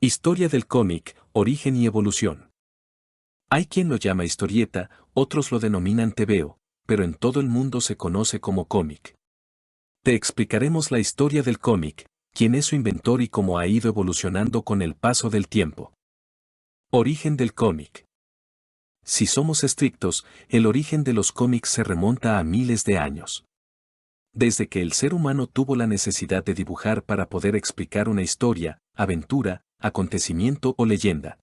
Historia del cómic, origen y evolución. Hay quien lo llama historieta, otros lo denominan tebeo, pero en todo el mundo se conoce como cómic. Te explicaremos la historia del cómic, quién es su inventor y cómo ha ido evolucionando con el paso del tiempo. Origen del cómic. Si somos estrictos, el origen de los cómics se remonta a miles de años. Desde que el ser humano tuvo la necesidad de dibujar para poder explicar una historia, aventura, acontecimiento o leyenda.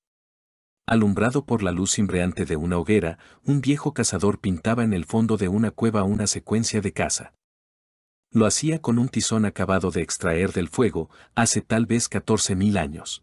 Alumbrado por la luz cimbreante de una hoguera, un viejo cazador pintaba en el fondo de una cueva una secuencia de caza. Lo hacía con un tizón acabado de extraer del fuego, hace tal vez 14.000 años.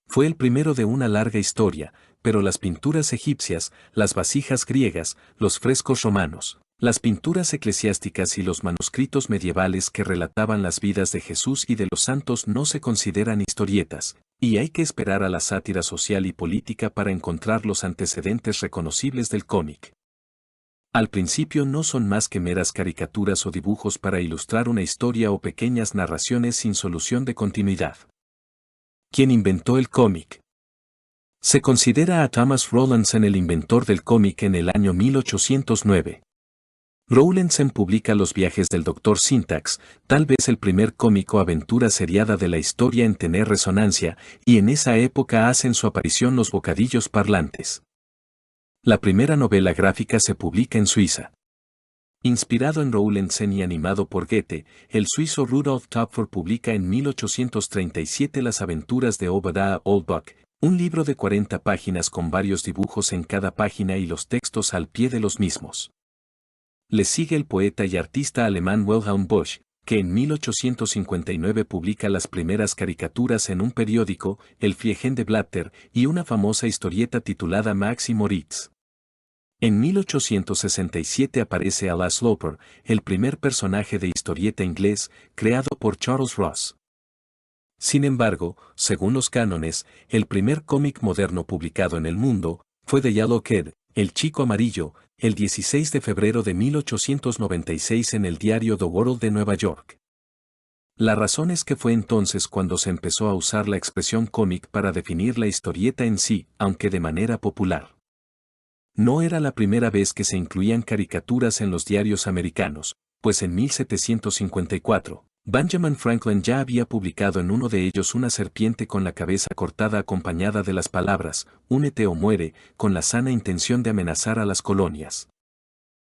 Fue el primero de una larga historia, pero las pinturas egipcias, las vasijas griegas, los frescos romanos, las pinturas eclesiásticas y los manuscritos medievales que relataban las vidas de Jesús y de los santos no se consideran historietas, y hay que esperar a la sátira social y política para encontrar los antecedentes reconocibles del cómic. Al principio no son más que meras caricaturas o dibujos para ilustrar una historia o pequeñas narraciones sin solución de continuidad. ¿Quién inventó el cómic? Se considera a Thomas Rowlandson el inventor del cómic en el año 1809. Rowlandson publica Los viajes del Dr. Syntax, tal vez el primer cómic o aventura seriada de la historia en tener resonancia, y en esa época hacen su aparición los bocadillos parlantes. La primera novela gráfica se publica en Suiza. Inspirado en Rowlandson y animado por Goethe, el suizo Rudolf Töpfer publica en 1837 Las aventuras de Obadiah Oldbuck, un libro de 40 páginas con varios dibujos en cada página y los textos al pie de los mismos. Le sigue el poeta y artista alemán Wilhelm Busch, que en 1859 publica las primeras caricaturas en un periódico, el Fliegende Blatter, y una famosa historieta titulada Max y Moritz. En 1867 aparece Alas Sloper, el primer personaje de historieta inglés, creado por Charles Ross. Sin embargo, según los cánones, el primer cómic moderno publicado en el mundo, fue The Yellow Kid, El Chico Amarillo, el 16 de febrero de 1896 en el diario The World de Nueva York. La razón es que fue entonces cuando se empezó a usar la expresión cómic para definir la historieta en sí, aunque de manera popular. No era la primera vez que se incluían caricaturas en los diarios americanos, pues en 1754, Benjamin Franklin ya había publicado en uno de ellos una serpiente con la cabeza cortada acompañada de las palabras, únete o muere, con la sana intención de amenazar a las colonias.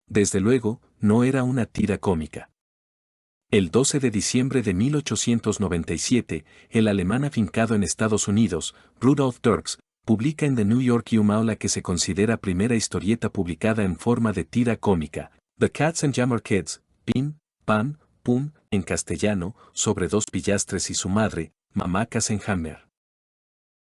Desde luego, no era una tira cómica. El 12 de diciembre de 1897, el alemán afincado en Estados Unidos, Rudolf Dirks, publica en The New York Human la que se considera primera historieta publicada en forma de tira cómica, The Katzenjammer Kids, Pim, Pam, Pum, en castellano, sobre dos pillastres y su madre, Mamá Katzenjammer.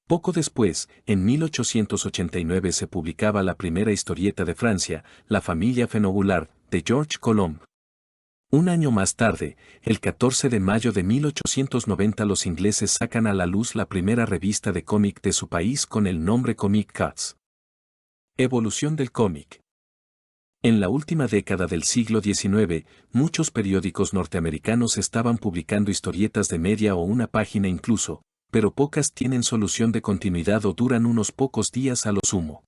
Poco después, en 1889 se publicaba la primera historieta de Francia, La familia Fenobular, de Georges Colomb. Un año más tarde, el 14 de mayo de 1890 los ingleses sacan a la luz la primera revista de cómic de su país con el nombre Comic Cuts. Evolución del cómic. En la última década del siglo XIX, muchos periódicos norteamericanos estaban publicando historietas de media o una página incluso, pero pocas tienen solución de continuidad o duran unos pocos días a lo sumo.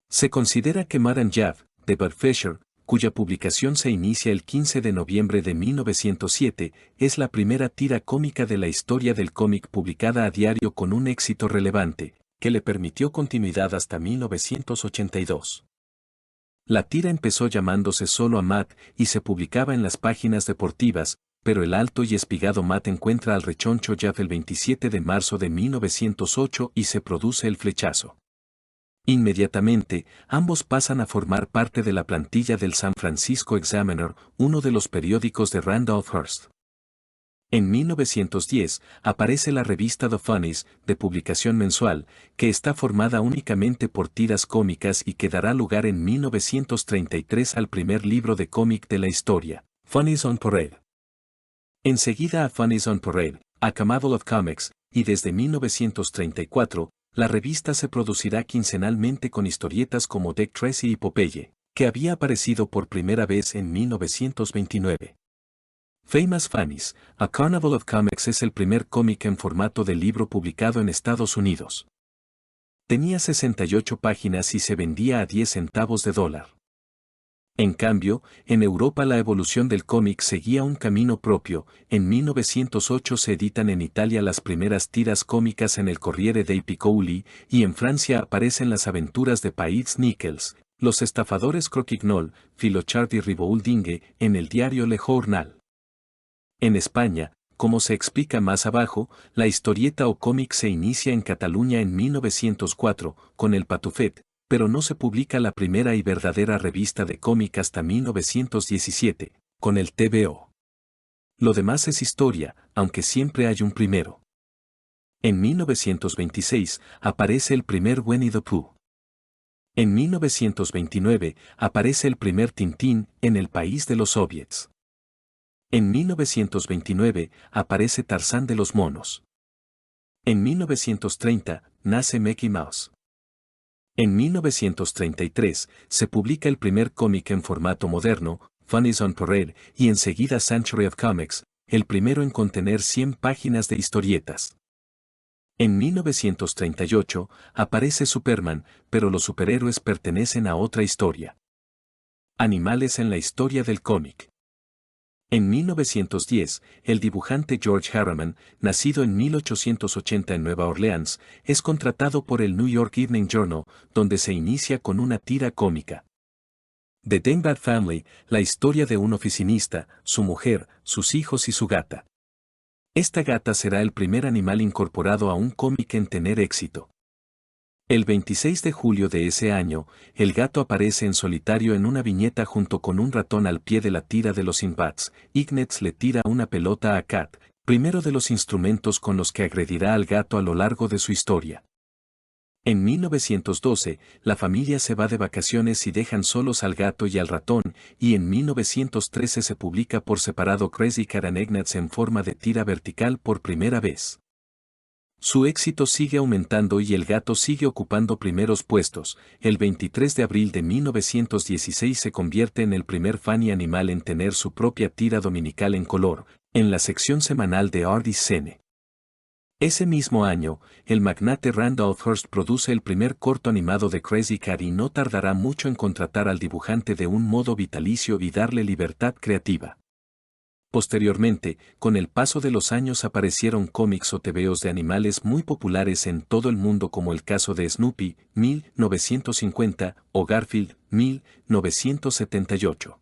Se considera que Madame Jave, de Bud Fisher, cuya publicación se inicia el 15 de noviembre de 1907, es la primera tira cómica de la historia del cómic publicada a diario con un éxito relevante, que le permitió continuidad hasta 1982. La tira empezó llamándose solo a Matt y se publicaba en las páginas deportivas, pero el alto y espigado Matt encuentra al rechoncho Jeff el 27 de marzo de 1908 y se produce el flechazo. Inmediatamente, ambos pasan a formar parte de la plantilla del San Francisco Examiner, uno de los periódicos de Randolph Hearst. En 1910, aparece la revista The Funnies, de publicación mensual, que está formada únicamente por tiras cómicas y que dará lugar en 1933 al primer libro de cómic de la historia, Funnies on Parade. Enseguida a Funnies on Parade, a Camable of Comics, y desde 1934, la revista se producirá quincenalmente con historietas como Dick Tracy y Popeye, que había aparecido por primera vez en 1929. Famous Fannies, A Carnival of Comics es el primer cómic en formato de libro publicado en Estados Unidos. Tenía 68 páginas y se vendía a 10 centavos de dólar. En cambio, en Europa la evolución del cómic seguía un camino propio. En 1908 se editan en Italia las primeras tiras cómicas en el Corriere dei Piccoli, y en Francia aparecen las aventuras de Païs Nichols, los estafadores Croquignol, Filochard y Ribouldingue, en el diario Le Journal. En España, como se explica más abajo, la historieta o cómic se inicia en Cataluña en 1904, con el Patufet, pero no se publica la primera y verdadera revista de cómic hasta 1917, con el TVO. Lo demás es historia, aunque siempre hay un primero. En 1926 aparece el primer Winnie the Pooh. En 1929 aparece el primer Tintín en el país de los soviets. En 1929 aparece Tarzán de los monos. En 1930 nace Mickey Mouse. En 1933 se publica el primer cómic en formato moderno, Funnies on Parade, y enseguida Century of Comics, el primero en contener 100 páginas de historietas. En 1938 aparece Superman, pero los superhéroes pertenecen a otra historia. Animales en la historia del cómic. En 1910, el dibujante George Harriman, nacido en 1880 en Nueva Orleans, es contratado por el New York Evening Journal, donde se inicia con una tira cómica. The Dingbat Family, la historia de un oficinista, su mujer, sus hijos y su gata. Esta gata será el primer animal incorporado a un cómic en tener éxito. El 26 de julio de ese año, el gato aparece en solitario en una viñeta junto con un ratón al pie de la tira de los Sinbads. Ignatz le tira una pelota a Cat, primero de los instrumentos con los que agredirá al gato a lo largo de su historia. En 1912, la familia se va de vacaciones y dejan solos al gato y al ratón, y en 1913 se publica por separado Crazy Cat and Ignatz en forma de tira vertical por primera vez. Su éxito sigue aumentando y el gato sigue ocupando primeros puestos. El 23 de abril de 1916 se convierte en el primer Funny animal en tener su propia tira dominical en color, en la sección semanal de Artist Scene. Ese mismo año, el magnate Randolph Hearst produce el primer corto animado de Crazy Cat y no tardará mucho en contratar al dibujante de un modo vitalicio y darle libertad creativa. Posteriormente, con el paso de los años aparecieron cómics o tebeos de animales muy populares en todo el mundo como el caso de Snoopy, 1950, o Garfield, 1978.